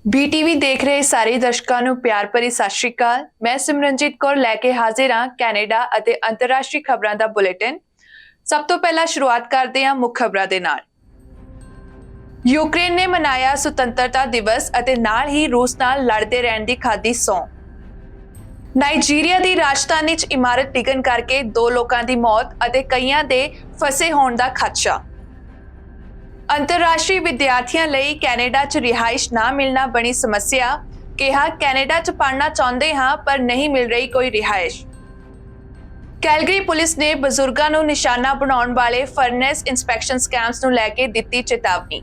BTV देख रहे ਸਾਰੇ ਦਰਸ਼ਕਾਂ ਨੂੰ ਪਿਆਰ ਭਰੀ ਸਤਿ ਸ਼੍ਰੀ ਅਕਾਲ। ਮੈਂ ਸਿਮਰਨਜੀਤ ਕੌਰ ਲੈ ਕੇ ਹਾਜ਼ਰ ਹਾਂ ਕੈਨੇਡਾ ਅਤੇ ਅੰਤਰਰਾਸ਼ਟਰੀ ਖਬਰਾਂ ਦਾ ਬੁਲੇਟਿਨ। ਸਭ ਤੋਂ ਪਹਿਲਾਂ ਸ਼ੁਰੂਆਤ ਕਰਦੇ ਹਾਂ ਮੁੱਖ ਖਬਰਾਂ ਦੇ ਨਾਲ। ਯੂਕਰੇਨ ਨੇ ਮਨਾਇਆ ਸੁਤੰਤਰਤਾ ਦਿਵਸ ਅਤੇ ਨਾਲ ਹੀ ਰੂਸ ਨਾਲ ਲੜਦੇ ਰਹਿਣ ਦੀ ਖਾਧੀ ਸਹੁੰ। ਨਾਈਜੀਰੀਆ ਦੀ ਰਾਜਧਾਨੀ 'ਚ ਇਮਾਰਤ ਡਿੱਗਣ ਕਰਕੇ 2 ਲੋਕਾਂ ਦੀ ਮੌਤ ਅਤੇ ਕਈਆਂ ਦੇ ਫਸੇ ਹੋਣ ਦਾ ਖਦਸ਼ਾ। अंतरराष्ट्रीय विद्यार्थियों ਲਈ ਕੈਨੇਡਾ 'ਚ ਰਿਹਾਇਸ਼ ਨਾ ਮਿਲਣਾ ਬਣੀ ਸਮੱਸਿਆ। ਕਿਹਾ ਕੈਨੇਡਾ 'ਚ ਪੜ੍ਹਨਾ ਚਾਹੁੰਦੇ ਹਾਂ ਪਰ ਨਹੀਂ ਮਿਲ ਰਹੀ ਕੋਈ ਰਿਹਾਇਸ਼। ਕੈਲਗਰੀ ਪੁਲਿਸ ਨੇ ਬਜ਼ੁਰਗਾਂ ਨੂੰ ਨਿਸ਼ਾਨਾ ਬਣਾਉਣ ਵਾਲੇ ਫਰਨੈਸ ਇਨਸਪੈਕਸ਼ਨ ਸਕੈਮਸ ਨੂੰ ਲੈ ਕੇ ਦਿੱਤੀ ਚੇਤਾਵਨੀ।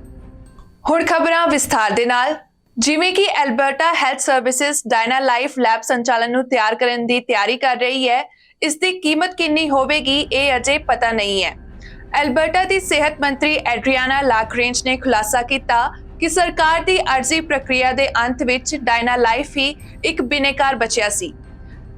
ਹੁਣ ਖਬਰਾਂ ਵਿਸਥਾਰ ਦੇ ਨਾਲ। ਜਿਵੇਂ ਕਿ Alberta health services Diana life lab ਸੰਚਾਲਨ ਨੂੰ ਤਿਆਰ ਕਰਨ ਦੀ ਤਿਆਰੀ ਕਰ ਰਹੀ ਹੈ। ਇਸ ਦੀ ਕੀਮਤ ਕਿੰਨੀ ਹੋਵੇਗੀ ਇਹ ਅਜੇ ਪਤਾ ਨਹੀਂ ਹੈ। ਐਲਬਰਟਾ ਦੀ ਸਿਹਤ ਮੰਤਰੀ ਐਡਰੀਆਨਾ ਲਾਗਰੇਂਜ ਨੇ ਖੁਲਾਸਾ ਕੀਤਾ ਕਿ ਸਰਕਾਰ ਦੀ ਅਰਜ਼ੀ ਪ੍ਰਕਿਰਿਆ ਦੇ ਅੰਤ ਵਿੱਚ ਡਾਇਨਾ ਲਾਈਫ ਹੀ ਇੱਕ ਬਿਨੇਕਾਰ ਬਚਿਆ ਸੀ।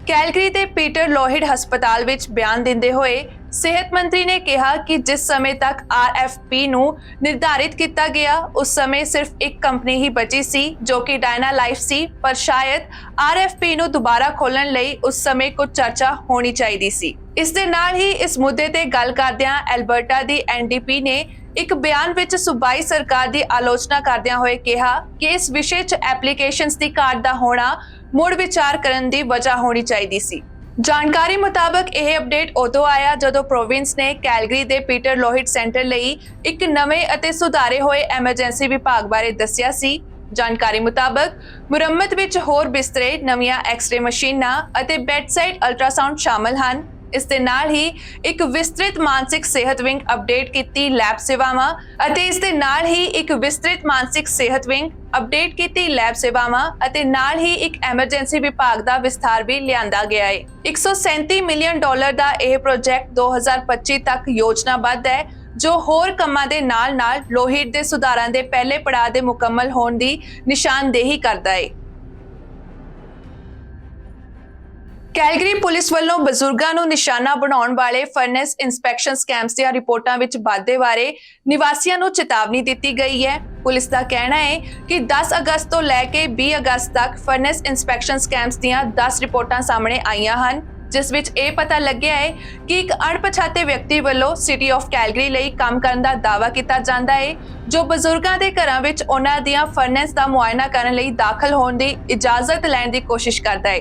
ਕੈਲਗਰੀ ਦੇ ਪੀਟਰ ਲੋਹਿਡ ਹਸਪਤਾਲ ਵਿੱਚ ਬਿਆਨ ਦਿੰਦੇ ਹੋਏ ਸਿਹਤ ਮੰਤਰੀ ਨੇ ਕਿਹਾ ਕਿ ਜਿਸ ਸਮੇਂ ਤੱਕ RFP ਨੂੰ ਨਿਰਧਾਰਿਤ ਕੀਤਾ ਗਿਆ ਉਸ ਸਮੇਂ ਸਿਰਫ ਇੱਕ ਕੰਪਨੀ ਹੀ ਬਚੀ ਸੀ ਜੋ ਕਿ ਡਾਇਨਾ ਲਾਈਫ ਸੀ, ਪਰ ਸ਼ਾਇਦ RFP ਨੂੰ ਦੁਬਾਰਾ ਖੋਲ੍ਹਣ ਲਈ ਉਸ ਸਮੇਂ ਕੁਝ ਚਰਚਾ ਹੋਣੀ ਚਾਹੀਦੀ ਸੀ। ਇਸ ਦੇ ਨਾਲ ਹੀ ਇਸ ਮੁੱਦੇ ਤੇ ਗੱਲ ਕਰਦਿਆਂ ਐਲਬਰਟਾ ਦੀ NDP ਨੇ ਇੱਕ ਬਿਆਨ ਵਿੱਚ ਸੂਬਾਈ ਸਰਕਾਰ ਦੀ ਆਲੋਚਨਾ ਕਰਦਿਆਂ ਹੋਏ ਕਿਹਾ ਕਿ ਇਸ ਵਿਸ਼ੇ 'ਚ ਐਪਲੀਕੇਸ਼ਨਸ ਦੀ ਘਾਟ ਦਾ ਹੋਣਾ ਮੁੜ ਵਿਚਾਰ ਕਰਨ ਦੀ ਵਜ੍ਹਾ ਹੋਣੀ ਚਾਹੀਦੀ ਸੀ। ਜਾਣਕਾਰੀ ਮੁਤਾਬਕ ਇਹ ਅਪਡੇਟ ਉਦੋਂ ਆਇਆ ਜਦੋਂ ਪ੍ਰੋਵਿੰਸ ਨੇ ਕੈਲਗਰੀ ਦੇ ਪੀਟਰ ਲੋਹਿਡ ਸੈਂਟਰ ਲਈ ਇੱਕ ਨਵੇਂ ਅਤੇ ਸੁਧਾਰੇ ਹੋਏ ਐਮਰਜੈਂਸੀ ਵਿਭਾਗ ਬਾਰੇ ਦੱਸਿਆ ਸੀ। ਜਾਣਕਾਰੀ ਮੁਤਾਬਕ ਮੁਰੰਮਤ ਵਿੱਚ ਹੋਰ ਬਿਸਤਰੇ, ਨਵੀਆਂ ਐਕਸ-ਰੇ ਮਸ਼ੀਨਾਂ ਅਤੇ ਬੈੱਡਸਾਈਡ ਅਲਟਰਾਸਾਊਂਡ ਸ਼ਾਮਲ ਹਨ। ਇਸ ਦੇ ਨਾਲ ਹੀ ਇੱਕ ਵਿਸਤ੍ਰਿਤ ਮਾਨਸਿਕ ਸਿਹਤ ਵਿੰਗ ਅਪਡੇਟ ਕੀਤੀ ਲੈਬ ਸੇਵਾਵਾਂ ਅਤੇ ਇਸ ਦੇ ਨਾਲ ਹੀ ਇੱਕ ਵਿਸਤ੍ਰਿਤ ਮਾਨਸਿਕ ਸਿਹਤ ਵਿੰਗ ਅਪਡੇਟ ਕੀਤੀ ਲੈਬ ਸੇਵਾਵਾਂ ਅਤੇ ਨਾਲ ਹੀ ਇੱਕ ਐਮਰਜੈਂਸੀ ਵਿਭਾਗ ਦਾ ਵਿਸਥਾਰ ਵੀ ਲਿਆਂਦਾ ਗਿਆ ਹੈ। $137 ਮਿਲੀਅਨ ਦਾ ਇਹ ਪ੍ਰੋਜੈਕਟ 2025 ਤੱਕ ਯੋਜਨਾਬੱਧ ਹੈ ਜੋ ਹੋਰ ਕੰਮਾਂ ਦੇ ਨਾਲ-ਨਾਲ ਲੋਹਿਡ ਦੇ ਸੁਧਾਰਾਂ ਦੇ ਪਹਿਲੇ ਪੜਾਅ ਦੇ ਮੁਕੰਮਲ ਹੋਣ ਦੀ ਨਿਸ਼ਾਨਦੇਹੀ ਕਰਦਾ ਹੈ। ਕੈਲਗਰੀ ਪੁਲਿਸ ਵੱਲੋਂ ਬਜ਼ੁਰਗਾਂ ਨੂੰ ਨਿਸ਼ਾਨਾ ਬਣਾਉਣ ਵਾਲੇ ਫਰਨੈਸ ਇਨਸਪੈਕਸ਼ਨ ਸਕੈਮਸ ਦੀਆਂ ਰਿਪੋਰਟਾਂ ਵਿੱਚ ਵਾਧੇ ਬਾਰੇ ਨਿਵਾਸੀਆਂ ਨੂੰ ਚੇਤਾਵਨੀ ਦਿੱਤੀ ਗਈ ਹੈ। ਪੁਲਿਸ ਦਾ ਕਹਿਣਾ ਹੈ ਕਿ 10 ਅਗਸਤ ਤੋਂ ਲੈ ਕੇ 20 ਅਗਸਤ ਤੱਕ ਫਰਨੈਸ ਇਨਸਪੈਕਸ਼ਨ ਸਕੈਮਸ ਦੀਆਂ 10 ਰਿਪੋਰਟਾਂ ਸਾਹਮਣੇ ਆਈਆਂ ਹਨ, ਜਿਸ ਵਿੱਚ ਇਹ ਪਤਾ ਲੱਗਿਆ ਹੈ ਕਿ ਇੱਕ ਅਣਪਛਾਤੇ ਵਿਅਕਤੀ ਵੱਲੋਂ ਸਿਟੀ ਆਫ ਕੈਲਗਰੀ ਲਈ ਕੰਮ ਕਰਨ ਦਾ ਦਾਅਵਾ ਕੀਤਾ ਜਾਂਦਾ ਹੈ ਜੋ ਬਜ਼ੁਰਗਾਂ ਦੇ ਘਰਾਂ ਵਿੱਚ ਉਹਨਾਂ ਦੀਆਂ ਫਰਨੈਸ ਦਾ ਮੁਆਇਨਾ ਕਰਨ ਲਈ ਦਾਖਲ ਹੋਣ ਦੀ ਇਜਾਜ਼ਤ ਲੈਣ ਦੀ ਕੋਸ਼ਿਸ਼ ਕਰਦਾ ਹੈ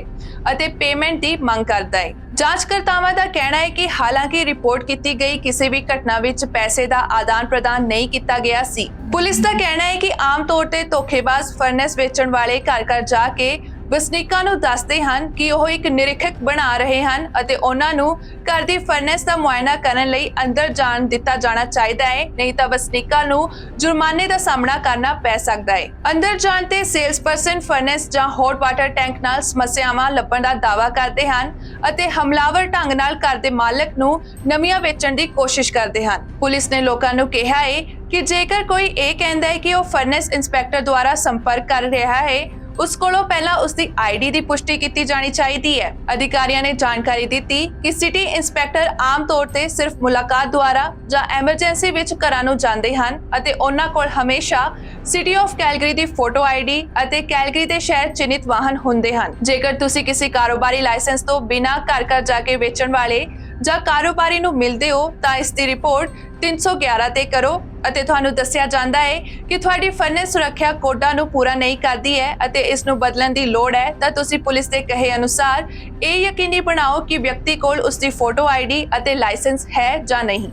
ਅਤੇ ਪੇਮੈਂਟ ਦੀ ਮੰਗ ਕਰਦਾ ਹੈ। ਜਾਂਚਕਰਤਾਵਾਂ ਦਾ ਕਹਿਣਾ ਹੈ ਕਿ ਹਾਲਾਂਕਿ ਰਿਪੋਰਟ ਕੀਤੀ ਗਈ ਕਿਸੇ ਵੀ ਘਟਨਾ ਵਿੱਚ ਪੈਸੇ ਦਾ ਆਦਾਨ ਪ੍ਰਦਾਨ ਨਹੀਂ ਕੀਤਾ ਗਿਆ ਸੀ। ਪੁਲਿਸ ਦਾ ਕਹਿਣਾ ਹੈ ਕਿ ਆਮ ਤੌਰ ਤੇ ਧੋਖੇਬਾਜ਼ ਫਰਨੈਸ ਵੇਚਣ ਵਾਲੇ ਘਰ-ਘਰ ਜਾ ਕੇ ਵਸਨੀਕਾਂ ਨੂੰ ਦੱਸਦੇ ਹਨ ਕਿ ਉਹ ਇੱਕ ਨਿਰੀਖਕ ਬਣਾ ਰਹੇ ਹਨ ਅਤੇ ਉਹਨਾਂ ਨੂੰ ਘਰ ਦੀ ਫਰਨੈਸ ਦਾ ਮੁਆਇਨਾ ਕਰਨ ਲਈ ਅੰਦਰ ਜਾਣ ਦਿੱਤਾ ਜਾਣਾ ਚਾਹੀਦਾ ਹੈ, ਨਹੀਂ ਤਾਂ ਵਸਨੀਕਾਂ ਨੂੰ ਜੁਰਮਾਨੇ ਦਾ ਸਾਹਮਣਾ ਕਰਨਾ ਪੈ ਸਕਦਾ ਹੈ। ਅੰਦਰ ਜਾਣ ਤੇ ਸੇਲਸ ਪਰਸਨ ਫਰਨੈਸ ਜਾਂ ਹੌਟ ਵਾਟਰ ਟੈਂਕ ਨਾਲ ਸਮੱਸਿਆਵਾਂ ਲੱਭਣ ਦਾ ਦਾਅਵਾ ਕਰਦੇ ਹਨ ਅਤੇ ਹਮਲਾਵਰ ਢੰਗ ਨਾਲ ਘਰ ਦੇ ਮਾਲਕ ਨੂੰ ਨਵੀਆਂ ਵੇਚਣ ਦੀ ਕੋਸ਼ਿਸ਼ ਕਰਦੇ ਹਨ। ਪੁਲਿਸ ਨੇ ਲੋਕਾਂ ਨੂੰ ਕਿਹਾ ਹੈ ਕਿ ਜੇਕਰ ਕੋਈ ਇਹ ਕਹਿੰਦਾ ਹੈ ਕਿ ਉਹ ਫਰਨੈਸ ਇੰਸਪੈਕਟਰ ਦੁਆਰਾ ਸੰਪਰਕ ਕਰ ਰਿਹਾ ਹੈ ਉਸ ਕੋਲੋਂ ਪਹਿਲਾਂ ਉਸ ਦੀ ID ਦੀ ਪੁਸ਼ਟੀ ਕੀਤੀ ਜਾਣੀ ਚਾਹੀਦੀ ਹੈ। ਅਧਿਕਾਰੀਆਂ ਨੇ ਜਾਣਕਾਰੀ ਦਿੱਤੀ ਕਿ ਸਿਟੀ ਇੰਸਪੈਕਟਰ ਆਮ ਤੌਰ ਤੇ ਸਿਰਫ ਮੁਲਾਕਾਤ ਦੁਆਰਾ ਜਾਂ ਐਮਰਜੈਂਸੀ ਵਿੱਚ ਘਰਾਂ ਨੂੰ ਜਾਂਦੇ ਹਨ ਅਤੇ ਉਹਨਾਂ ਕੋਲ ਹਮੇਸ਼ਾ city of Calgary the photo ID ਅਤੇ ਕੈਲਗਰੀ ਦੇ ਸ਼ਹਿਰ ਚਿੰਨ੍ਹਿਤ ਵਾਹਨ ਹੁੰਦੇ ਹਨ। ਜੇਕਰ ਤੁਸੀਂ ਕਿਸੇ ਕਾਰੋਬਾਰੀ ਲਾਇਸੈਂਸ ਤੋਂ ਬਿਨਾਂ ਘਰ-ਘਰ ਜਾ ਕੇ ਵੇਚਣ ਵਾਲੇ ਜਾਂ ਕਾਰੋਬਾਰੀ ਨੂੰ ਮਿਲਦੇ ਹੋ ਤਾਂ ਇਸ ਦੀ ਰਿਪੋਰਟ 311 ਤੇ ਕਰੋ ਅਤੇ ਤੁਹਾਨੂੰ ਦੱਸਿਆ ਜਾਂਦਾ ਹੈ ਕਿ ਤੁਹਾਡੀ ਫਰਨੈਸ ਸੁਰੱਖਿਆ ਕੋਡਾਂ ਨੂੰ ਪੂਰਾ ਨਹੀਂ ਕਰਦੀ ਹੈ ਅਤੇ ਇਸ ਨੂੰ ਬਦਲਣ ਦੀ ਲੋੜ ਹੈ ਤਾਂ ਤੁਸੀਂ ਪੁਲਿਸ ਦੇ ਕਹੇ ਅਨੁਸਾਰ ਇਹ ਯਕੀਨੀ ਬਣਾਓ ਕਿ ਵਿਅਕਤੀ ਕੋਲ ਉਸ ਦੀ ਫੋਟੋ ID ਅਤੇ ਲਾਇਸੈਂਸ ਹੈ ਜਾਂ ਨਹੀਂ।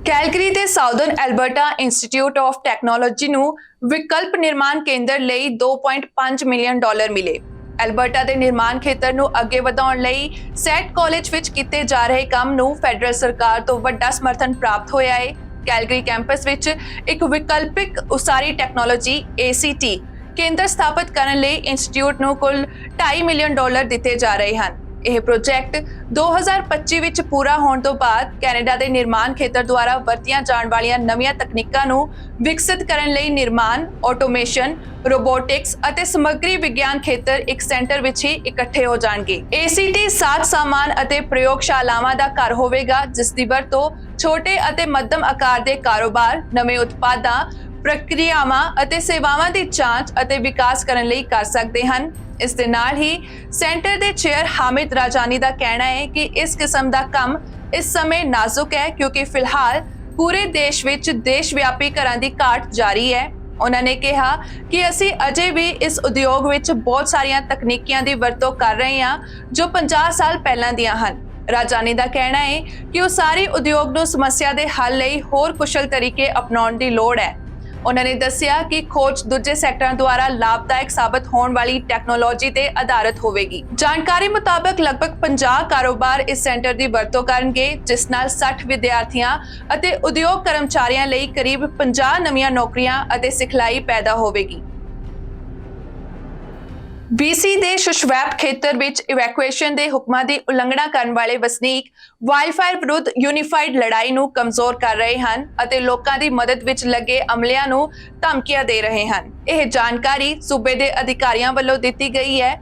ਕੈਲਗਰੀ ਦੇ southern Alberta institute of technology ਨੂੰ ਵਿਕਲਪ ਨਿਰਮਾਣ ਕੇਂਦਰ ਲਈ $2.5 ਮਿਲੀਅਨ ਮਿਲੇ। ਐਲਬਰਟਾ ਦੇ ਨਿਰਮਾਣ ਖੇਤਰ ਨੂੰ ਅੱਗੇ ਵਧਾਉਣ ਲਈ ਸੈਟ ਕਾਲਜ ਵਿੱਚ ਕੀਤੇ ਜਾ ਰਹੇ ਕੰਮ ਨੂੰ ਫੈਡਰਲ ਸਰਕਾਰ ਤੋਂ ਵੱਡਾ ਸਮਰਥਨ ਪ੍ਰਾਪਤ ਹੋਇਆ ਹੈ। ਕੈਲਗਰੀ ਕੈਂਪਸ ਵਿੱਚ ਇੱਕ ਵਿਕਲਪਿਕ ਉਸਾਰੀ ਟੈਕਨੋਲੋਜੀ ACT ਕੇਂਦਰ ਸਥਾਪਿਤ ਕਰਨ ਲਈ ਇੰਸਟੀਚਿਊਟ ਨੂੰ ਕੁੱਲ $2.5 ਮਿਲੀਅਨ ਦਿੱਤੇ ਜਾ ਰਹੇ ਹਨ। ਇਹ ਪ੍ਰੋਜੈਕਟ 2025 ਵਿੱਚ ਪੂਰਾ ਹੋਣ ਤੋਂ ਬਾਅਦ ਕੈਨੇਡਾ ਦੇ ਨਿਰਮਾਣ ਖੇਤਰ ਦੁਆਰਾ ਵਰਤੀਆਂ ਜਾਣ ਵਾਲੀਆਂ ਨਵੀਆਂ ਤਕਨੀਕਾਂ ਨੂੰ ਵਿਕਸਿਤ ਕਰਨ ਲਈ ਨਿਰਮਾਣ, ਆਟੋਮੇਸ਼ਨ, ਰੋਬੋਟਿਕਸ ਅਤੇ ਸਮੱਗਰੀ ਵਿਗਿਆਨ ਖੇਤਰ ਇੱਕ ਸੈਂਟਰ ਵਿੱਚ ਹੀ ਇਕੱਠੇ ਹੋ ਜਾਣਗੇ। ACT ਸਾਜ਼ ਸਾਮਾਨ ਅਤੇ ਪ੍ਰਯੋਗਸ਼ਾਲਾਵਾਂ ਦਾ ਘਰ ਹੋਵੇਗਾ ਜਿਸ ਦੀ ਵਰਤੋਂ ਛੋਟੇ ਅਤੇ ਮੱਧਮ ਆਕਾਰ ਦੇ ਕਾਰੋਬਾਰ, ਨਵੇਂ ਉਤਪਾਦਾਂ, ਪ੍ਰਕਿਰਿਆਵਾਂ ਅਤੇ ਸੇਵਾਵਾਂ ਦੀ ਜਾਂਚ ਅਤੇ ਵਿਕਾਸ ਕਰਨ ਲਈ ਕਰ ਸਕਦੇ ਹਨ। ਇਸ ਦੇ ਨਾਲ ਹੀ ਸੈਂਟਰ ਦੇ ਚੇਅਰ ਹਾਮਿਦ ਰਾਜਾਨੀ ਦਾ ਕਹਿਣਾ ਹੈ ਕਿ ਇਸ ਕਿਸਮ ਦਾ ਕੰਮ ਇਸ ਸਮੇਂ ਨਾਜ਼ੁਕ ਹੈ ਕਿਉਂਕਿ ਫਿਲਹਾਲ ਪੂਰੇ ਦੇਸ਼ ਵਿੱਚ ਦੇਸ਼-ਵਿਆਪੀ ਘਰਾਂ ਦੀ ਘਾਟ ਜਾਰੀ ਹੈ। ਉਹਨਾਂ ਨੇ ਕਿਹਾ ਕਿ ਅਸੀਂ ਅਜੇ ਵੀ ਇਸ ਉਦਯੋਗ ਵਿੱਚ ਬਹੁਤ ਸਾਰੀਆਂ ਤਕਨੀਕਾਂ ਦੀ ਵਰਤੋਂ ਕਰ ਰਹੇ ਹਾਂ ਜੋ 50 ਸਾਲ ਪਹਿਲਾਂ ਦੀਆਂ ਹਨ। ਰਾਜਾਨੀ ਦਾ ਕਹਿਣਾ ਹੈ ਕਿ ਉਹ ਸਾਰੇ ਉਦਯੋਗ ਨੂੰ ਸਮੱਸਿਆ ਦੇ ਹੱਲ ਲਈ ਹੋਰ ਕੁਸ਼ਲ ਤਰੀਕੇ ਅਪਣਾਉਣ ਦੀ ਲੋੜ ਹੈ। ਉਹਨਾਂ ਨੇ ਦੱਸਿਆ ਕਿ ਖੋਜ ਦੂਜੇ ਸੈਕਟਰਾਂ ਦੁਆਰਾ ਲਾਭਦਾਇਕ ਸਾਬਤ ਹੋਣ ਵਾਲੀ ਟੈਕਨੋਲੋਜੀ ਤੇ ਆਧਾਰਿਤ ਹੋਵੇਗੀ। ਜਾਣਕਾਰੀ ਮੁਤਾਬਕ ਲਗਭਗ 50 ਕਾਰੋਬਾਰ ਇਸ ਸੈਂਟਰ ਦੀ ਵਰਤੋਂ ਕਰਨਗੇ, ਜਿਸ ਨਾਲ 60 ਵਿਦਿਆਰਥੀਆਂ ਅਤੇ ਉਦਯੋਗ ਕਰਮਚਾਰੀਆਂ ਲਈ ਕਰੀਬ 50 ਨਵੀਆਂ ਨੌਕਰੀਆਂ ਅਤੇ ਸਿਖਲਾਈ ਪੈਦਾ ਹੋਵੇਗੀ। BC ਦੇ ਸ਼ੁਸ਼ਵੈਪ ਖੇਤਰ ਵਿੱਚ ਇਵੈਕੂਏਸ਼ਨ ਦੇ ਹੁਕਮਾਂ ਦੀ ਉਲੰਘਣਾ ਕਰਨ ਵਾਲੇ ਵਸਨੀਕ ਵਾਈਲਡਫਾਇਰ ਵਿਰੁੱਧ ਯੂਨੀਫਾਈਡ ਲੜਾਈ ਨੂੰ ਕਮਜ਼ੋਰ ਕਰ ਰਹੇ ਹਨ ਅਤੇ ਲੋਕਾਂ ਦੀ ਮਦਦ ਵਿੱਚ ਲੱਗੇ ਅਮਲਿਆਂ ਨੂੰ ਧਮਕੀਆਂ ਦੇ ਰਹੇ ਹਨ। ਇਹ ਜਾਣਕਾਰੀ ਸੂਬੇ ਦੇ ਅਧਿਕਾਰੀਆਂ ਵੱਲੋਂ ਦਿੱਤੀ ਗਈ ਹੈ।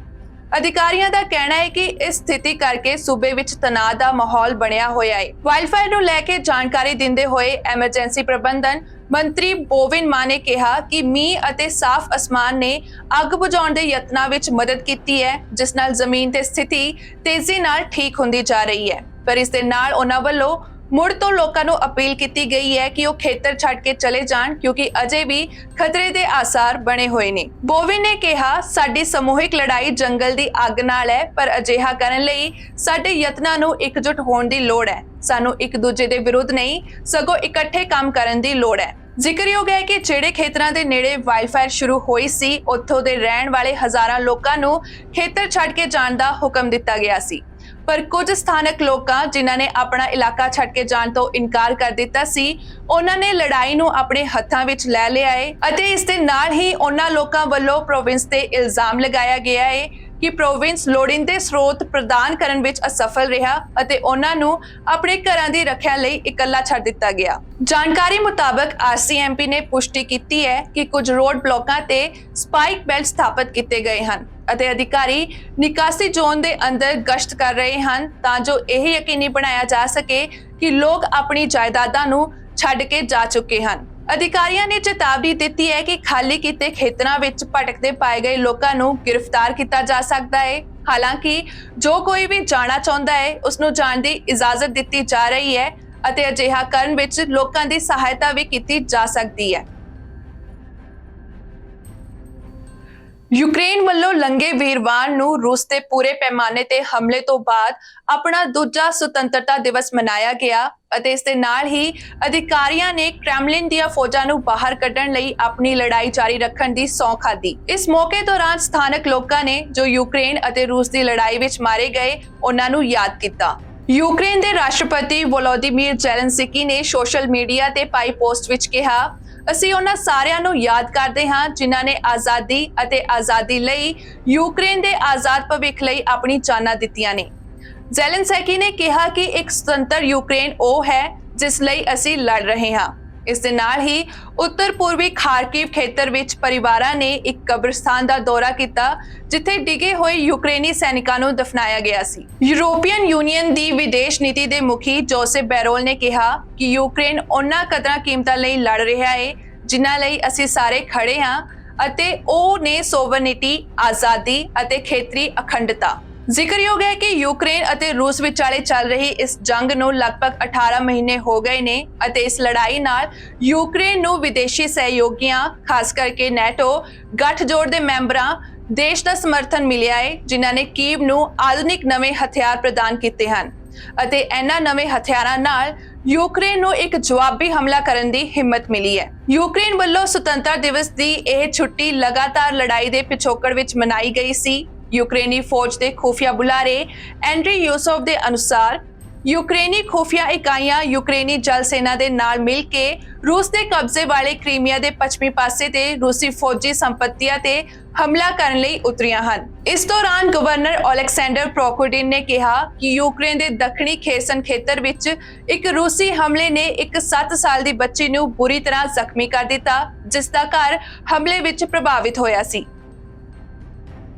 ਅਧਿਕਾਰੀਆਂ ਦਾ ਕਹਿਣਾ ਹੈ ਕਿ ਇਸ ਸਥਿਤੀ ਕਰਕੇ ਸੂਬੇ ਵਿੱਚ ਤਣਾਅ ਦਾ ਮਾਹੌਲ ਬਣਿਆ ਹੋਇਆ ਹੈ। ਵਾਈਲਡਫਾਇਰ ਨੂੰ ਲੈ ਕੇ ਜਾਣਕਾਰੀ ਦਿੰਦੇ ਹੋਏ ਐਮਰਜੈਂਸੀ ਪ੍ਰਬੰਧਨ ਮੰਤਰੀ ਬੋਵਿਨ ਮਾਨ ਨੇ ਕਿਹਾ ਕਿ ਮੀਂਹ ਅਤੇ ਸਾਫ਼ ਅਸਮਾਨ ਨੇ ਅੱਗ ਬੁਝਾਉਣ ਦੇ ਯਤਨਾਂ ਵਿੱਚ ਮਦਦ ਕੀਤੀ ਹੈ, ਜਿਸ ਨਾਲ ਜ਼ਮੀਨ ਤੇ ਸਥਿਤੀ ਤੇਜ਼ੀ ਨਾਲ ਠੀਕ ਹੁੰਦੀ ਜਾ ਰਹੀ ਹੈ। ਪਰ ਇਸ ਦੇ ਨਾਲ ਉਹਨਾਂ ਵੱਲੋਂ ਮੁੜ ਤੋਂ ਲੋਕਾਂ ਨੂੰ ਅਪੀਲ ਕੀਤੀ ਗਈ ਹੈ ਕਿ ਉਹ ਖੇਤਰ ਛੱਡ ਕੇ ਚਲੇ ਜਾਣ ਕਿਉਂਕਿ ਅਜੇ ਵੀ ਖਤਰੇ ਦੇ ਆਸਾਰ ਬਣੇ ਹੋਏ ਨੇ। ਬੋਵਿਨ ਨੇ ਕਿਹਾ, ਸਾਡੀ ਸਮੂਹਿਕ ਲੜਾਈ ਜੰਗਲ ਦੀ ਅੱਗ ਨਾਲ ਹੈ, ਪਰ ਅਜਿਹਾ ਕਰਨ ਲਈ ਸਾਡੇ ਯਤਨਾਂ ਨੂੰ ਇਕਜੁੱਟ ਹੋਣ ਦੀ ਲੋੜ ਹੈ। ਸਾਨੂੰ ਇੱਕ ਦੂਜੇ ਦੇ ਵਿਰੁੱਧ ਨਹੀਂ, ਸਗੋਂ ਇਕੱਠੇ ਕੰਮ ਕਰਨ ਦੀ ਲੋੜ ਹੈ। ਜ਼ਿਕਰਯੋਗ ਹੈ ਕਿ ਜਿਹੜੇ ਖੇਤਰਾਂ ਦੇ ਨੇੜੇ ਵਾਈਲਡਫਾਇਰ ਸ਼ੁਰੂ ਹੋਈ ਸੀ, ਉੱਥੋਂ ਦੇ ਰਹਿਣ ਵਾਲੇ ਹਜ਼ਾਰਾਂ ਲੋਕਾਂ ਨੂੰ ਖੇਤਰ ਛੱਡ ਕੇ ਜਾਣ ਦਾ ਹੁਕਮ ਦਿੱਤਾ ਗਿਆ ਸੀ। ਪਰ ਕੁਝ ਸਥਾਨਕ ਲੋਕਾਂ ਜਿਨ੍ਹਾਂ ਨੇ ਆਪਣਾ ਇਲਾਕਾ ਛੱਡ ਕੇ ਜਾਣ ਤੋਂ ਇਨਕਾਰ ਕਰ ਦਿੱਤਾ ਸੀ, ਉਹਨਾਂ ਨੇ ਲੜਾਈ ਨੂੰ ਆਪਣੇ ਹੱਥਾਂ ਵਿੱਚ ਲੈ ਲਿਆ ਹੈ ਅਤੇ ਇਸ ਦੇ ਨਾਲ ਹੀ ਉਹਨਾਂ ਲੋਕਾਂ ਵੱਲੋਂ ਪ੍ਰੋਵਿੰਸ ਤੇ ਇਲਜ਼ਾਮ ਲਗਾਇਆ ਗਿਆ ਹੈ ਕਿ ਪ੍ਰੋਵਿੰਸ ਲੋੜੀਂਦੇ ਸਰੋਤ ਪ੍ਰਦਾਨ ਕਰਨ ਵਿੱਚ ਅਸਫਲ ਰਿਹਾ ਅਤੇ ਉਹਨਾਂ ਨੂੰ ਆਪਣੇ ਘਰਾਂ ਦੀ ਰੱਖਿਆ ਲਈ ਇਕੱਲਾ ਛੱਡ ਦਿੱਤਾ ਗਿਆ। ਜਾਣਕਾਰੀ ਮੁਤਾਬਕ RCMP ਨੇ ਪੁਸ਼ਟੀ ਕੀਤੀ ਹੈ ਕਿ ਕੁਝ ਰੋਡ ਬਲਾਕਾਂ ਤੇ ਸਪਾਈਕ ਬੈਲਟ ਸਥਾਪਿਤ ਕੀਤੇ ਗਏ ਹਨ ਅਤੇ ਅਧਿਕਾਰੀ ਨਿਕਾਸੀ ਜ਼ੋਨ ਦੇ ਅੰਦਰ ਗਸ਼ਤ ਕਰ ਰਹੇ ਹਨ ਤਾਂ ਜੋ ਇਹ ਯਕੀਨੀ ਬਣਾਇਆ ਜਾ ਸਕੇ ਕਿ ਲੋਕ ਆਪਣੀ ਜਾਇਦਾਦਾਂ ਨੂੰ ਛੱਡ ਕੇ ਜਾ ਚੁੱਕੇ ਹਨ। ਅਧਿਕਾਰੀਆਂ ਨੇ ਚੇਤਾਵਨੀ ਦਿੱਤੀ ਹੈ ਕਿ ਖਾਲੀ ਕੀਤੇ ਖੇਤਰਾਂ ਵਿੱਚ ਭਟਕਦੇ ਪਾਏ ਗਏ ਲੋਕਾਂ ਨੂੰ ਗ੍ਰਿਫਤਾਰ ਕੀਤਾ ਜਾ ਸਕਦਾ ਹੈ। ਹਾਲਾਂਕਿ ਜੋ ਕੋਈ ਵੀ ਜਾਣਾ ਚਾਹੁੰਦਾ ਹੈ ਉਸ ਨੂੰ ਜਾਣ ਦੀ ਇਜਾਜ਼ਤ ਦਿੱਤੀ ਜਾ ਰਹੀ ਹੈ ਅਤੇ ਅਜਿਹਾ ਕਰਨ ਵਿੱਚ ਲੋਕਾਂ ਦੀ ਸਹਾਇਤਾ ਵੀ ਕੀਤੀ ਜਾ ਸਕਦੀ ਹੈ। ਯੂਕਰੇਨ ਵੱਲੋਂ ਲੰਘੇ ਵੀਰਵਾਰ ਨੂੰ ਰੂਸ ਤੇ ਪੂਰੇ ਪੈਮਾਨੇ ਤੇ ਹਮਲੇ ਤੋਂ ਬਾਅਦ ਆਪਣਾ ਦੂਜਾ ਸੁਤੰਤਰਤਾ ਦਿਵਸ ਮਨਾਇਆ ਗਿਆ ਅਤੇ ਇਸ ਦੇ ਨਾਲ ਹੀ ਅਧਿਕਾਰੀਆਂ ਨੇ ਕ੍ਰੈਮਲਿਨ ਦੀਆਂ ਫੌਜਾਂ ਨੂੰ ਬਾਹਰ ਕੱਢਣ ਲਈ ਆਪਣੀ ਲੜਾਈ ਜਾਰੀ ਰੱਖਣ ਦੀ ਸਹੁੰ ਖਾਧੀ। ਇਸ ਮੌਕੇ ਦੌਰਾਨ ਸਥਾਨਕ ਲੋਕਾਂ ਨੇ ਜੋ ਯੂਕਰੇਨ ਅਤੇ ਰੂਸ ਦੀ ਲੜਾਈ ਵਿੱਚ ਮਾਰੇ ਗਏ ਉਹਨਾਂ ਨੂੰ ਯਾਦ ਕੀਤਾ। ਯੂਕਰੇਨ ਦੇ ਰਾਸ਼ਟਰਪਤੀ ਵੋਲੋਦੀਮੀਰ ਜ਼ੈਲੈਂਸਕੀ ਨੇ ਸੋਸ਼ਲ ਮੀਡੀਆ ਤੇ ਪਾਈ ਪੋਸਟ ਵਿੱਚ ਕਿਹਾ, ਅਸੀਂ ਉਹਨਾਂ ਸਾਰਿਆਂ ਨੂੰ ਯਾਦ ਕਰਦੇ ਹਾਂ ਜਿਨ੍ਹਾਂ ਨੇ ਆਜ਼ਾਦੀ ਅਤੇ ਆਜ਼ਾਦੀ ਲਈ ਯੂਕਰੇਨ ਦੇ ਆਜ਼ਾਦ ਭਵਿੱਖ ਲਈ ਆਪਣੀ ਜਾਨਾਂ ਦਿੱਤੀਆਂ ਨੇ। ਜ਼ੈਲੈਂਸਕੀ ਨੇ ਕਿਹਾ ਕਿ ਇੱਕ ਸੁਤੰਤਰ ਯੂਕਰੇਨ ਉਹ ਹੈ ਜਿਸ ਲਈ ਅਸੀਂ ਲੜ ਰਹੇ ਹਾਂ। ਇਸ ਦੇ ਨਾਲ ਹੀ ਉੱਤਰ ਪੂਰਬੀ ਖਾਰਕਿਵ ਖੇਤਰ ਵਿੱਚ ਪਰਿਵਾਰਾਂ ਨੇ ਇੱਕ ਕਬਰਸਤਾਨ ਦਾ ਦੌਰਾ ਕੀਤਾ ਜਿੱਥੇ ਡਿੱਗੇ ਹੋਏ ਯੂਕਰੇਨੀ ਸੈਨਿਕਾਂ ਨੂੰ ਦਫਨਾਇਆ ਗਿਆ ਸੀ। ਯੂਰੋਪੀਅਨ ਯੂਨੀਅਨ ਦੀ ਵਿਦੇਸ਼ ਨੀਤੀ ਦੇ ਮੁਖੀ ਜੋਸੇਫ ਬੈਰੋਲ ਨੇ ਕਿਹਾ ਕਿ ਯੂਕਰੇਨ ਉਹਨਾਂ ਕਦਰਾਂ ਕੀਮਤਾਂ ਲਈ ਲੜ ਰਿਹਾ ਹੈ ਜਿਨ੍ਹਾਂ ਲਈ ਅਸੀਂ ਸਾਰੇ ਖੜੇ ਹਾਂ ਅਤੇ ਉਹ ਨੇ ਸੋਵਰਨਿਟੀ, ਆਜ਼ਾਦੀ ਅਤੇ ਖੇਤਰੀ ਅਖੰਡਤਾ। ਜ਼ਿਕਰਯੋਗ ਹੈ ਕਿ ਯੂਕਰੇਨ ਅਤੇ ਰੂਸ ਵਿਚਾਲੇ ਚੱਲ ਰਹੀ ਇਸ ਜੰਗ ਨੂੰ ਲਗਭਗ 18 ਮਹੀਨੇ ਹੋ ਗਏ ਨੇ ਅਤੇ ਇਸ ਲੜਾਈ ਨਾਲ ਯੂਕਰੇਨ ਨੂੰ ਵਿਦੇਸ਼ੀ ਸਹਿਯੋਗੀਆਂ, ਖਾਸ ਕਰਕੇ ਨੈਟੋ ਗੱਠਜੋੜ ਦੇ ਮੈਂਬਰਾਂ ਦੇਸ਼ ਦਾ ਸਮਰਥਨ ਮਿਲਿਆ ਹੈ ਜਿਨ੍ਹਾਂ ਨੇ ਕੀਵ ਨੂੰ ਆਧੁਨਿਕ ਨਵੇਂ ਹਥਿਆਰ ਪ੍ਰਦਾਨ ਕੀਤੇ ਹਨ ਅਤੇ ਇਹਨਾਂ ਨਵੇਂ ਹਥਿਆਰਾਂ ਨਾਲ ਯੂਕਰੇਨ ਨੂੰ ਇੱਕ ਜਵਾਬੀ ਹਮਲਾ ਕਰਨ ਦੀ ਹਿੰਮਤ ਮਿਲੀ ਹੈ। ਯੂਕਰੇਨ ਵੱਲੋਂ ਸੁਤੰਤਰ ਦਿਵਸ ਦੀ ਇਹ ਛੁੱਟੀ ਲਗਾਤਾਰ ਲੜਾਈ ਦੇ ਪਿਛੋਕੜ ਵਿੱਚ ਮਨਾਈ ਗਈ ਸੀ। ਯੂਕਰੇਨੀ ਫੌਜ ਦੇ ਖੁਫੀਆ ਬੁਲਾਰੇ ਐਂਡਰੀ ਯੂਸੋਵ ਦੇ ਅਨੁਸਾਰ ਯੂਕਰੇਨੀ ਖੁਫੀਆ ਇਕਾਈਆਂ ਯੂਕਰੇਨੀ ਜਲ ਸੈਨਾ ਦੇ ਨਾਲ ਮਿਲ ਕੇ ਰੂਸ ਦੇ ਕਬਜ਼ੇ ਵਾਲੇ ਕ੍ਰੀਮੀਆ ਦੇ ਪੱਛਮੀ ਪਾਸੇ ਤੇ ਰੂਸੀ ਫੌਜੀ ਸੰਪਤੀਆਂ ਤੇ ਹਮਲਾ ਕਰਨ ਲਈ ਉਤਰੀਆਂ ਹਨ। ਇਸ ਦੌਰਾਨ ਗਵਰਨਰ ਅਲੈਗਜ਼ੈਂਡਰ ਪ੍ਰੋਕੋਡਿਨ ਨੇ ਕਿਹਾ ਕਿ ਯੂਕਰੇਨ ਦੇ ਦੱਖਣੀ ਖੇਸਨ ਖੇਤਰ ਵਿੱਚ ਇੱਕ ਰੂਸੀ ਹਮਲੇ ਨੇ ਇੱਕ 7 ਸਾਲ ਦੀ ਬੱਚੀ ਨੂੰ ਬੁਰੀ ਤਰ੍ਹਾਂ ਜ਼ਖਮੀ ਕਰ ਦਿੱਤਾ ਜਿਸ ਦਾ ਘਰ ਹਮਲੇ ਵਿੱਚ ਪ੍ਰਭਾਵਿਤ ਹੋਇਆ ਸੀ।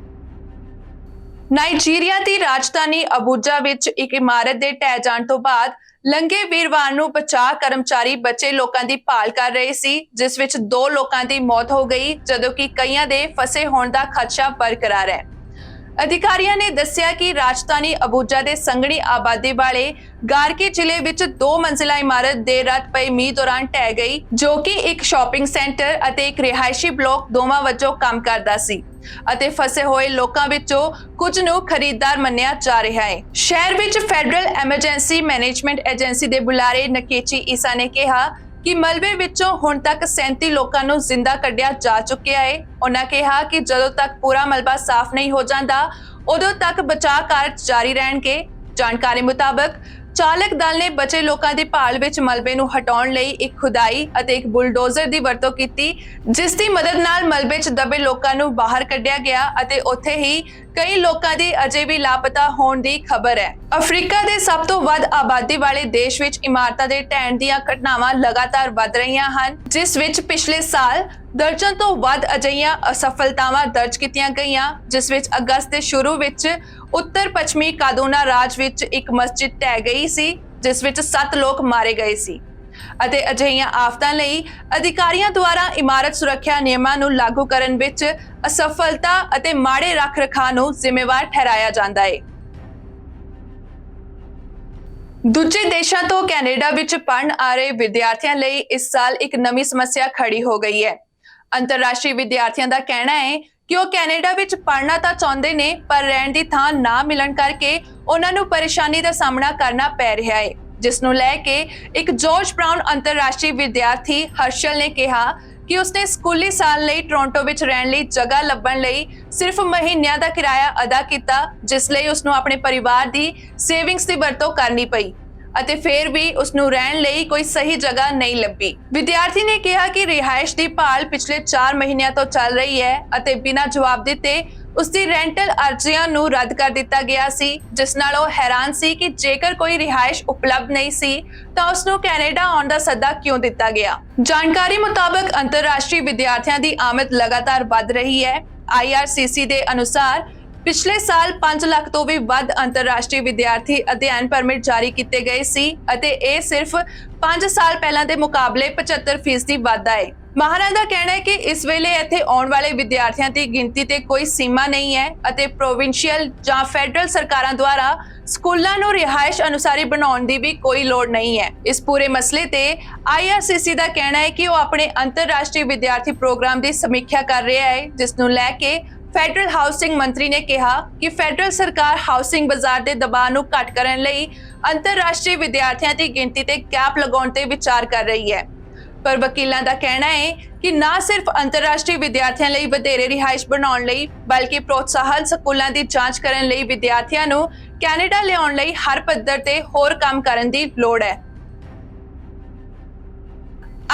ਨਾਈਜੀਰੀਆ ਦੀ ਰਾਜਧਾਨੀ ਅਬੂਜਾ ਵਿੱਚ ਇੱਕ ਇਮਾਰਤ ਦੇ ਢਹਿ ਜਾਣ ਤੋਂ ਬਾਅਦ ਲੰਘੇ ਵੀਰਵਾਰ ਨੂੰ ਬਚਾਅ ਕਰਮਚਾਰੀ ਬਚੇ ਲੋਕਾਂ ਦੀ ਭਾਲ ਕਰ ਰਹੇ ਸੀ, ਜਿਸ ਵਿੱਚ 2 ਲੋਕਾਂ ਦੀ ਮੌਤ ਹੋ ਗਈ ਜਦੋਂ ਕਿ ਕਈਆਂ ਦੇ ਫਸੇ ਹੋਣ ਦਾ ਖਦਸ਼ਾ ਬਰਕਰਾਰ ਹੈ। ਅਧਿਕਾਰੀਆਂ ਨੇ ਦੱਸਿਆ ਕਿ ਰਾਜਧਾਨੀ ਅਬੂਜਾ ਦੇ ਸੰਘਣੀ ਆਬਾਦੀ ਵਾਲੇ ਗਾਰਕੇ ਜ਼ਿਲ੍ਹੇ ਵਿੱਚ 2 ਮੰਜ਼ਿਲਾ ਇਮਾਰਤ ਦੇਰ ਰਾਤ ਪਏ ਮੀਂਹ ਦੌਰਾਨ ਢਹਿ ਗਈ, ਜੋ ਕਿ ਇੱਕ ਸ਼ਾਪਿੰਗ ਸੈਂਟਰ ਅਤੇ ਇੱਕ ਰਿਹਾਇਸ਼ੀ ਬਲਾਕ ਦੋਵਾਂ ਵਜੋਂ ਕੰਮ ਕਰਦਾ ਸੀ ਅਤੇ ਫਸੇ ਹੋਏ ਲੋਕਾਂ ਵਿੱਚੋਂ ਕੁਝ ਨੂੰ ਖਰੀਦਦਾਰ ਮੰਨਿਆ ਜਾ ਰਿਹਾ ਹੈ। ਸ਼ਹਿਰ ਵਿੱਚ ਫੈਡਰਲ ਐਮਰਜੈਂਸੀ ਮੈਨੇਜਮੈਂਟ ਏਜੰਸੀ ਦੇ ਬੁਲਾਰੇ ਨਕੇਚੀ ਈਸਾ ਨੇ ਕਿਹਾ ਕਿ ਮਲਬੇ ਵਿੱਚੋਂ ਹੁਣ ਤੱਕ 37 ਲੋਕਾਂ ਨੂੰ ਜ਼ਿੰਦਾ ਕੱਢਿਆ ਜਾ ਚੁੱਕਿਆ ਹੈ। ਉਹਨਾਂ ਕਿਹਾ ਕਿ ਜਦੋਂ ਤੱਕ ਪੂਰਾ ਮਲਬਾ ਸਾਫ਼ ਨਹੀਂ ਹੋ ਜਾਂਦਾ, ਉਦੋਂ ਤੱਕ ਬਚਾਅ ਕਾਰਜ ਜਾਰੀ ਰਹਿਣਗੇ। ਜਾਣਕਾਰੀ ਮੁਤਾਬਕ ਚਾਲਕ ਦਲ ਨੇ ਬਚੇ ਲੋਕਾਂ ਦੀ ਭਾਲ ਵਿੱਚ ਮਲਬੇ ਨੂੰ ਹਟਾਉਣ ਲਈ ਇੱਕ ਖੁਦਾਈ ਅਤੇ ਇੱਕ ਬੁਲਡੋਜ਼ਰ ਦੀ ਵਰਤੋਂ ਕੀਤੀ, ਜਿਸ ਦੀ ਮਦਦ ਨਾਲ ਮਲਬੇ 'ਚ ਦਬੇ ਲੋਕਾਂ ਨੂੰ ਬਾਹਰ ਕੱਢਿਆ ਗਿਆ ਅਤੇ ਉੱਥੇ ਹੀ ਕਈ ਲੋਕਾਂ ਦੀ ਅਜੇ ਵੀ ਲਾਪਤਾ ਹੋਣ ਦੀ ਖਬਰ ਹੈ। ਅਫਰੀਕਾ ਦੇ ਸਭ ਤੋਂ ਵੱਧ ਆਬਾਦੀ ਵਾਲੇ ਦੇਸ਼ ਵਿੱਚ ਇਮਾਰਤਾਂ ਦੇ ਢਹਿਣ ਦੀਆਂ ਘਟਨਾਵਾਂ ਲਗਾਤਾਰ ਵੱਧ ਰਹੀਆਂ ਹਨ, ਜਿਸ ਵਿੱਚ ਪਿਛਲੇ ਸਾਲ ਦਰਜਨ ਤੋਂ ਵੱਧ ਅਜਿਹੀਆਂ ਅਸਫਲਤਾਵਾਂ ਦਰਜ ਕੀਤੀਆਂ ਗਈਆਂ, ਜਿਸ ਵਿੱਚ ਅਗਸਤ ਦੇ ਸ਼ੁਰੂ ਵਿੱਚ ਉੱਤਰ ਪੱਛਮੀ ਕਾਦੂਨਾ ਰਾਜ ਵਿੱਚ ਇੱਕ ਮਸਜਿਦ ਢਹਿ ਗਈ ਸੀ, ਜਿਸ ਵਿੱਚ 7 ਲੋਕ ਮਾਰੇ ਗਏ ਸੀ ਅਤੇ ਅਜਿਹੀਆਂ ਆਫਤਾਂ ਲਈ ਅਧਿਕਾਰੀਆਂ ਦੁਆਰਾ ਇਮਾਰਤ ਸੁਰੱਖਿਆ ਨਿਯਮਾਂ ਨੂੰ ਲਾਗੂ ਕਰਨ ਵਿੱਚ ਅਸਫਲਤਾ ਅਤੇ ਮਾੜੇ ਰੱਖ ਰਖਾਅ ਨੂੰ ਜ਼ਿੰਮੇਵਾਰ ਠਹਿਰਾਇਆ ਜਾਂਦਾ ਹੈ। ਦੂਜੇ ਦੇਸ਼ਾਂ ਤੋਂ ਕੈਨੇਡਾ ਵਿੱਚ ਪੜ੍ਹਨ ਆ ਰਹੇ ਵਿਦਿਆਰਥੀਆਂ ਲਈ ਇਸ ਸਾਲ ਇੱਕ ਨਵੀਂ ਸਮੱਸਿਆ ਖੜੀ ਹੋ ਗਈ ਹੈ। ਅੰਤਰਰਾਸ਼ਟਰੀ ਵਿਦਿਆਰਥੀਆਂ ਦਾ ਕਹਿਣਾ ਹੈ ਕਿ ਉਹ ਕੈਨੇਡਾ ਵਿੱਚ ਪੜ੍ਹਨਾ ਤਾਂ ਚਾਹੁੰਦੇ ਨੇ, ਪਰ ਰਹਿਣ ਦੀ ਥਾਂ ਨਾ ਮਿਲਣ ਕਰਕੇ ਉਹਨਾਂ ਨੂੰ ਪਰੇਸ਼ਾਨੀ ਦਾ ਸਾਹਮਣਾ ਕਰਨਾ ਪੈ ਰਿਹਾ ਹੈ, ਜਿਸ ਨੂੰ ਲੈ ਕੇ ਇੱਕ ਜਾਰਜ ਬ੍ਰਾਊਨ ਅੰਤਰਰਾਸ਼ਟਰੀ ਵਿਦਿਆਰਥੀ ਹਰਸ਼ਲ ਨੇ ਕਿਹਾ ਕਿ ਉਸਨੇ ਸਕੂਲੀ ਸਾਲ ਲਈ ਟੋਰਾਂਟੋ ਵਿੱਚ ਰਹਿਣ ਲਈ ਜਗ੍ਹਾ ਲੱਭਣ ਲਈ ਸਿਰਫ ਮਹੀਨਿਆਂ ਦਾ ਕਿਰਾਇਆ ਅਦਾ ਕੀਤਾ, ਜਿਸ ਲਈ ਉਸਨੂੰ ਆਪਣੇ ਪਰਿਵਾਰ ਦੀ ਸੇਵਿੰਗਸ ਦੀ ਵਰਤੋਂ ਕਰਨੀ ਪਈ ਅਤੇ ਫਿਰ ਵੀ ਉਸ ਨੂੰ ਰਹਿਣ ਲਈ ਕੋਈ ਸਹੀ ਜਗ੍ਹਾ ਨਹੀਂ ਲੱਭੀ। ਵਿਦਿਆਰਥੀ ਨੇ ਕਿਹਾ ਕਿ ਰਿਹਾਇਸ਼ ਦੀ ਭਾਲ ਪਿਛਲੇ 4 ਮਹੀਨਿਆਂ ਤੋਂ ਚੱਲ ਰਹੀ ਹੈ ਅਤੇ ਬਿਨਾਂ ਜਵਾਬ ਦਿੱਤੇ ਉਸ ਦੀ ਰੈਂਟਲ ਅਰਜ਼ੀਆਂ ਨੂੰ ਰੱਦ ਕਰ ਦਿੱਤਾ ਗਿਆ ਸੀ, ਜਿਸ ਨਾਲ ਉਹ ਹੈਰਾਨ ਸੀ ਕਿ ਜੇਕਰ ਕੋਈ ਰਿਹਾਇਸ਼ ਉਪਲਬਧ ਨਹੀਂ ਸੀ ਤਾਂ ਉਸ ਨੂੰ ਕੈਨੇਡਾ ਆਉਣ ਦਾ ਸੱਦਾ ਕਿਉਂ ਦਿੱਤਾ ਗਿਆ। ਜਾਣਕਾਰੀ ਮੁਤਾਬਕ ਅੰਤਰਰਾਸ਼ਟਰੀ ਵਿਦਿਆਰਥੀਆਂ ਦੀ ਆਮਦ ਲਗਾਤਾਰ ਵੱਧ ਰਹੀ ਹੈ। IRCC ਦੇ ਅਨੁਸਾਰ ਪਿਛਲੇ ਸਾਲ 5 ਲੱਖ ਤੋਂ ਵੀ ਵੱਧ ਅੰਤਰਰਾਸ਼ਟਰੀ ਵਿਦਿਆਰਥੀ ਅਧਿਐਨ ਪਰਮਿਟ ਜਾਰੀ ਕੀਤੇ ਗਏ ਸੀ ਅਤੇ ਇਹ ਸਿਰਫ 5 ਸਾਲ ਪਹਿਲਾਂ ਦੇ ਮੁਕਾਬਲੇ 75% ਵਾਧਾ ਹੈ। ਮਾਹਰਾਂ ਦਾ ਕਹਿਣਾ ਹੈ ਕਿ ਇਸ ਵੇਲੇ ਇੱਥੇ ਆਉਣ ਵਾਲੇ ਵਿਦਿਆਰਥੀਆਂ ਦੀ ਗਿਣਤੀ ਤੇ ਕੋਈ ਸੀਮਾ ਨਹੀਂ ਹੈ ਅਤੇ ਪ੍ਰੋਵਿੰਸ਼ੀਅਲ ਜਾਂ ਫੈਡਰਲ ਸਰਕਾਰਾਂ ਦੁਆਰਾ ਸਕੂਲਾਂ ਨੂੰ ਰਿਹਾਇਸ਼ ਅਨੁਸਾਰੀ ਬਣਾਉਣ ਦੀ ਵੀ ਕੋਈ ਲੋੜ ਨਹੀਂ ਹੈ। ਇਸ ਪੂਰੇ ਮਸਲੇ ਤੇ IRCC ਦਾ ਕਹਿਣਾ ਹੈ ਕਿ ਉਹ ਆਪਣੇ ਅੰਤਰਰਾਸ਼ਟਰੀ ਵਿਦਿਆਰਥੀ ਪ੍ਰੋਗਰਾਮ ਦੀ ਸਮੀਖਿਆ ਕਰ ਰਿਹਾ ਹੈ, ਜਿਸ ਨੂੰ ਲੈ ਕੇ ਫੈਡਰਲ ਹਾਊਸਿੰਗ ਮੰਤਰੀ ਨੇ ਕਿਹਾ ਕਿ ਫੈਡਰਲ ਸਰਕਾਰ ਹਾਊਸਿੰਗ ਬਾਜ਼ਾਰ ਦੇ ਦਬਾਅ ਨੂੰ ਘੱਟ ਕਰਨ ਲਈ ਅੰਤਰਰਾਸ਼ਟਰੀ ਵਿਦਿਆਰਥੀਆਂ ਦੀ ਗਿਣਤੀ ਤੇ ਕੈਪ ਲਗਾਉਣ ਤੇ ਵਿਚਾਰ ਕਰ ਰਹੀ ਹੈ। ਪਰ ਵਕੀਲਾਂ ਦਾ ਕਹਿਣਾ ਹੈ ਕਿ ਨਾ ਸਿਰਫ ਅੰਤਰਰਾਸ਼ਟਰੀ ਵਿਦਿਆਰਥੀਆਂ ਲਈ ਵਧੇਰੇ ਰਿਹਾਇਸ਼ ਬਣਾਉਣ ਲਈ, ਬਲਕਿ ਪ੍ਰੋਤਸਾਹਨ ਸਕੂਲਾਂ ਦੀ ਜਾਂਚ ਕਰਨ ਲਈ ਵਿਦਿਆਰਥੀਆਂ ਨੂੰ ਕੈਨੇਡਾ ਲਿਆਉਣ ਲਈ ਹਰ ਪੱਧਰ ਤੇ ਹੋਰ ਕੰਮ ਕਰਨ ਦੀ ਲੋੜ ਹੈ।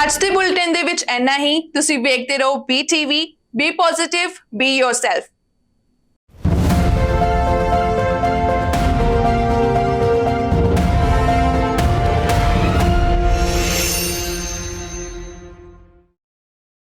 ਅੱਜ ਦੇ ਬੁਲੇਟਿਨ ਦੇ ਵਿੱਚ ਇੰਨਾ ਹੀ। ਤੁਸੀਂ ਵੇਖਦੇ ਰਹੋ BTV, be positive, be yourself.